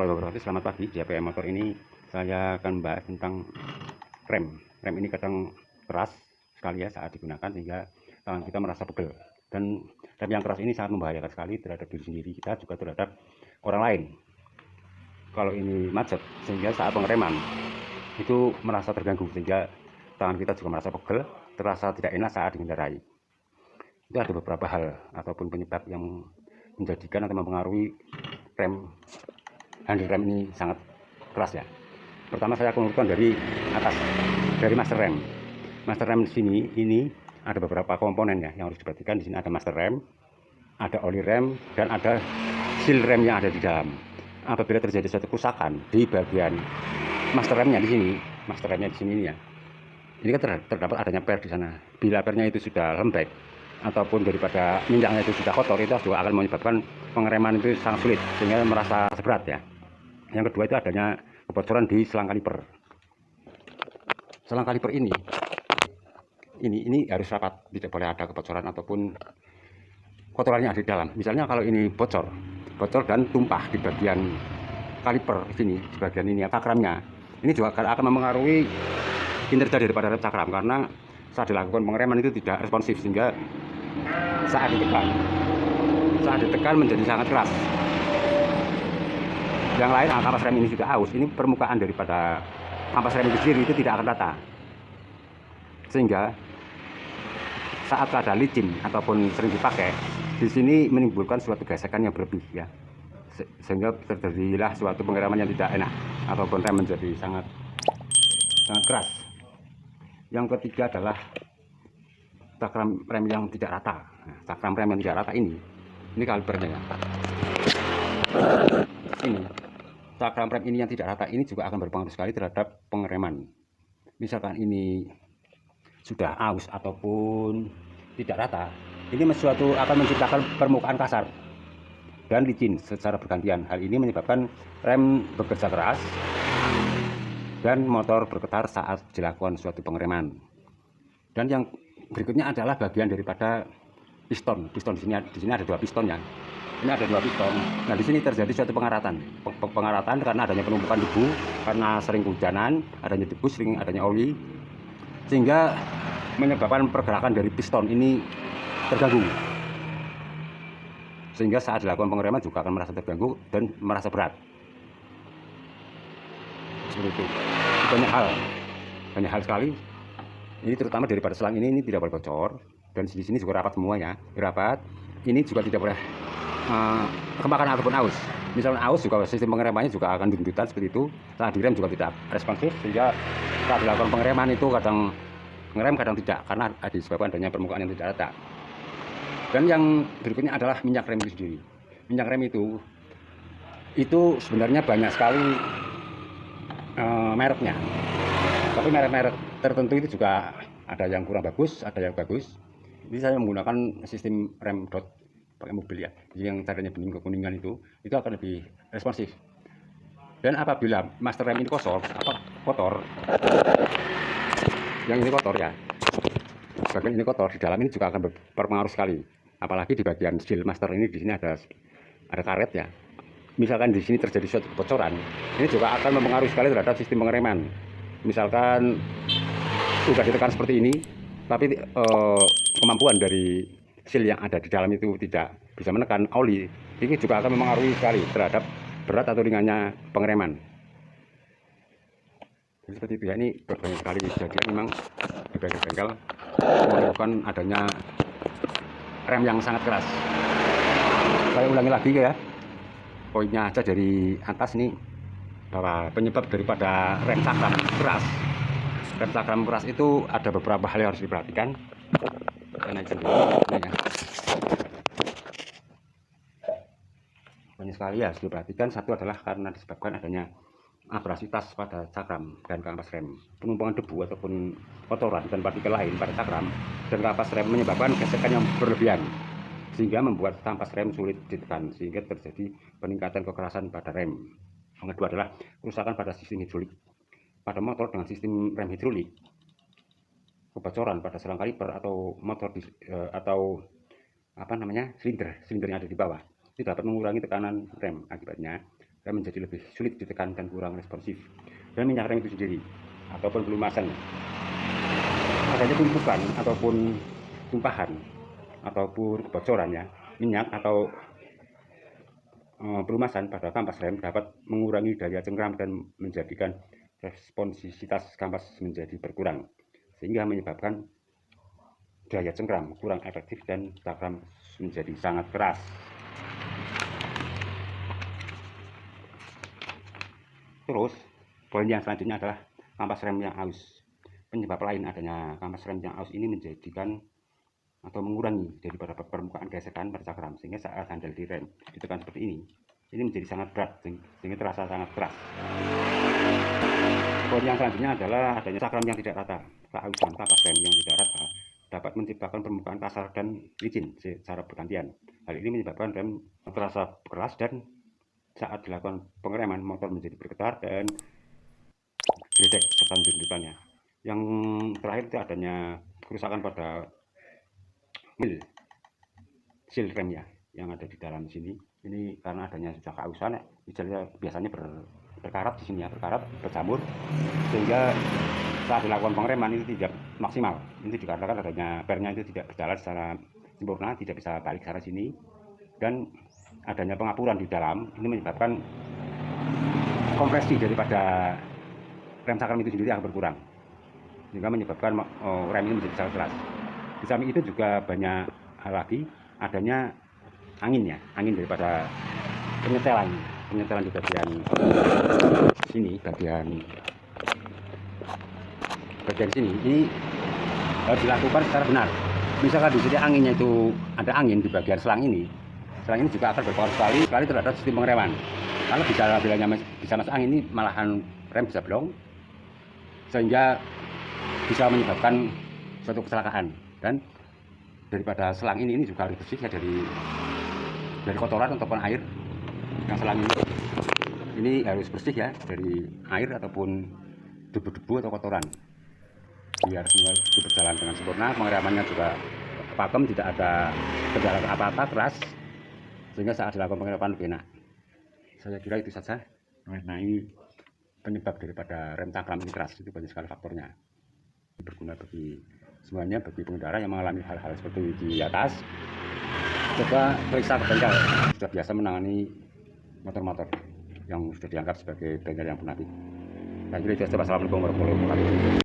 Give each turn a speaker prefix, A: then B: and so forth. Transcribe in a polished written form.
A: warahmatullahi wabarakatuh. Selamat pagi. Di APM Motor ini saya akan membahas tentang rem. Rem ini kadang keras sekali ya saat digunakan sehingga tangan kita merasa pegel. Dan rem yang keras ini sangat membahayakan sekali terhadap diri sendiri kita juga terhadap orang lain. Kalau ini macet sehingga saat pengereman itu merasa terganggu sehingga tangan kita juga merasa pegel, terasa tidak enak saat mengendarai. Itu ada beberapa hal ataupun penyebab yang menjadikan atau mempengaruhi handle rem ini sangat keras ya. Pertama saya akan urutkan dari atas, dari master rem. Master rem di sini ini ada beberapa komponen ya yang harus diperhatikan. Di sini ada master rem, ada oli rem, dan ada seal rem yang ada di dalam. Apabila terjadi suatu kerusakan di bagian master remnya di sini, master remnya di sini ya, ini kan terdapat adanya per di sana. Bila pernya itu sudah lembek ataupun daripada minyaknya itu sudah kotor, itu juga akan menyebabkan pengereman itu sangat sulit sehingga merasa berat ya. Yang kedua itu adanya kebocoran di selang kaliper. Selang kaliper ini harus rapat, tidak boleh ada kebocoran ataupun kotorannya ada di dalam. Misalnya kalau ini bocor dan tumpah di bagian kaliper sini, di bagian ini ya, cakramnya, ini juga akan mempengaruhi kinerja daripada rem cakram karena saat dilakukan pengereman itu tidak responsif sehingga saat ditekan menjadi sangat keras. Yang lain, kampas rem ini sudah aus, ini permukaan daripada kampas rem itu sendiri itu tidak akan rata, sehingga saat ada licin ataupun sering dipakai di sini menimbulkan suatu gesekan yang berlebih ya, sehingga terjadilah suatu pengereman yang tidak enak ataupun rem menjadi sangat keras. Yang ketiga adalah cakram rem yang tidak rata. Nah, cakram rem yang tidak rata ini kalipernya ya. Ini cakram rem ini yang tidak rata ini juga akan berpengaruh sekali terhadap pengereman. Misalkan ini sudah aus ataupun tidak rata, ini suatu akan menciptakan permukaan kasar dan licin secara bergantian. Hal ini menyebabkan rem bekerja keras dan motor bergetar saat dilakukan suatu pengereman. Dan yang berikutnya adalah bagian daripada piston. Piston di sini ada dua piston ya. Ini ada dua piston. Nah, di sini terjadi suatu pengaratan. Pengaratan karena adanya penumpukan debu, karena sering hujanan, adanya debu, sering adanya oli, sehingga menyebabkan pergerakan dari piston ini terganggu. Sehingga saat dilakukan pengereman juga akan merasa terganggu dan merasa berat. Seperti itu. Banyak hal sekali. Ini terutama daripada selang ini tidak boleh bocor, dan di sini juga rapat semuanya, rapat. Ini juga tidak boleh kemakan ataupun aus. Misalnya aus juga sistem pengeremannya juga akan dundutan seperti itu. Saat direm juga tidak responsif sehingga saat dilakukan pengereman itu kadang ngerem kadang tidak karena disebabkan adanya permukaan yang tidak rata. Dan yang berikutnya adalah minyak rem itu sendiri. Minyak rem itu sebenarnya banyak sekali mereknya. Tapi merek-merek tertentu itu juga ada yang kurang bagus, ada yang bagus. Ini saya menggunakan sistem rem dot pakai mobil ya. Jadi yang tadinya bening kekuningan itu akan lebih responsif. Dan apabila master rem ini kotor, yang ini kotor ya, bagian ini kotor, di dalam ini juga akan berpengaruh sekali. Apalagi di bagian seal master ini, di sini ada karet ya. Misalkan di sini terjadi suatu kebocoran, ini juga akan mempengaruhi sekali terhadap sistem pengereman. Misalkan sudah ditekan seperti ini, tapi kemampuan dari seal yang ada di dalam itu tidak bisa menekan oli, ini juga akan mempengaruhi sekali terhadap berat atau ringannya pengereman. Jadi seperti itu ya, ini banyak sekali kejadian memang di bengkel menyebabkan adanya rem yang sangat keras. Saya ulangi lagi ya, poinnya aja dari atas nih, bahwa penyebab daripada rem cakram keras itu ada beberapa hal yang harus diperhatikan. Banyak sekali ya harus diperhatikan. Satu adalah karena disebabkan adanya abrasitas pada cakram dan kampas rem, penumpukan debu ataupun kotoran dan partikel lain pada cakram dan kampas rem menyebabkan gesekan yang berlebihan sehingga membuat kampas rem sulit ditekan sehingga terjadi peningkatan kekerasan pada rem. Yang kedua adalah kerusakan pada sistem hidrolik pada motor dengan sistem rem hidrolik, kebocoran pada selang kaliper atau motor atau silinder yang ada di bawah itu dapat mengurangi tekanan rem. Akibatnya rem menjadi lebih sulit ditekan dan kurang responsif. Dan minyak rem itu sendiri ataupun pelumasan, adanya tumpukan ataupun tumpahan ataupun kebocoran ya minyak atau pelumasan pada kampas rem dapat mengurangi daya cengkram dan menjadikan responsivitas kampas menjadi berkurang, sehingga menyebabkan daya cengkram kurang efektif dan cakram menjadi sangat keras. Terus poin yang selanjutnya adalah kampas rem yang aus. Penyebab lain adanya kampas rem yang aus ini menjadikan atau mengurangi daripada permukaan gesekan pada cakram, sehingga saat handle di rem ditekan seperti ini menjadi sangat berat sehingga terasa sangat keras. Poin yang selanjutnya adalah adanya cakram yang tidak rata. Keausan kampas rem yang tidak rata dapat menciptakan permukaan kasar dan licin secara bergantian. Hal ini menyebabkan rem terasa keras dan saat dilakukan pengereman motor menjadi bergetar dan gledek serta jundukannya. Yang terakhir itu adanya kerusakan pada seal rem ya yang ada di dalam sini. Ini karena adanya sudah keausan, biasanya berkarat di sini ya, berjamur, sehingga saat dilakukan pengereman itu tidak maksimal. Ini dikarenakan adanya pernya itu tidak berjalan secara sempurna, tidak bisa balik ke arah sini, dan adanya pengapuran di dalam. Ini menyebabkan kompresi daripada rem cakram itu sendiri akan berkurang, sehingga menyebabkan rem ini menjadi sangat keras. Di samping itu juga banyak hal lagi, adanya angin daripada penyetelan di bagian sini, bagian sini. Ini harus dilakukan secara benar. Misalkan di sini anginnya itu ada angin di bagian selang ini juga akan berpengaruh sekali terhadap sistem pengereman. Kalau bisa masuk angin ini, malahan rem bisa blong, sehingga bisa menyebabkan suatu kecelakaan. Dan daripada selang ini juga harus bersih ya dari kotoran ataupun air. Yang selang ini harus bersih ya dari air ataupun debu-debu atau kotoran, biar semua itu berjalan dengan sempurna. Pengeremannya juga pakem, tidak ada kendala apa-apa keras, sehingga saat dilakukan pengereman lebih enak. Saya kira itu saja mengenai penyebab daripada rem cakram ini keras. Itu banyak sekali faktornya, berguna bagi semuanya, bagi pengendara yang mengalami hal-hal seperti di atas. Coba periksa ke bengkel, sudah biasa menangani motor-motor yang sudah dianggap sebagai bengkel yang punah. Dan itu saja. Wassalamualaikum warahmatullahi wabarakatuh.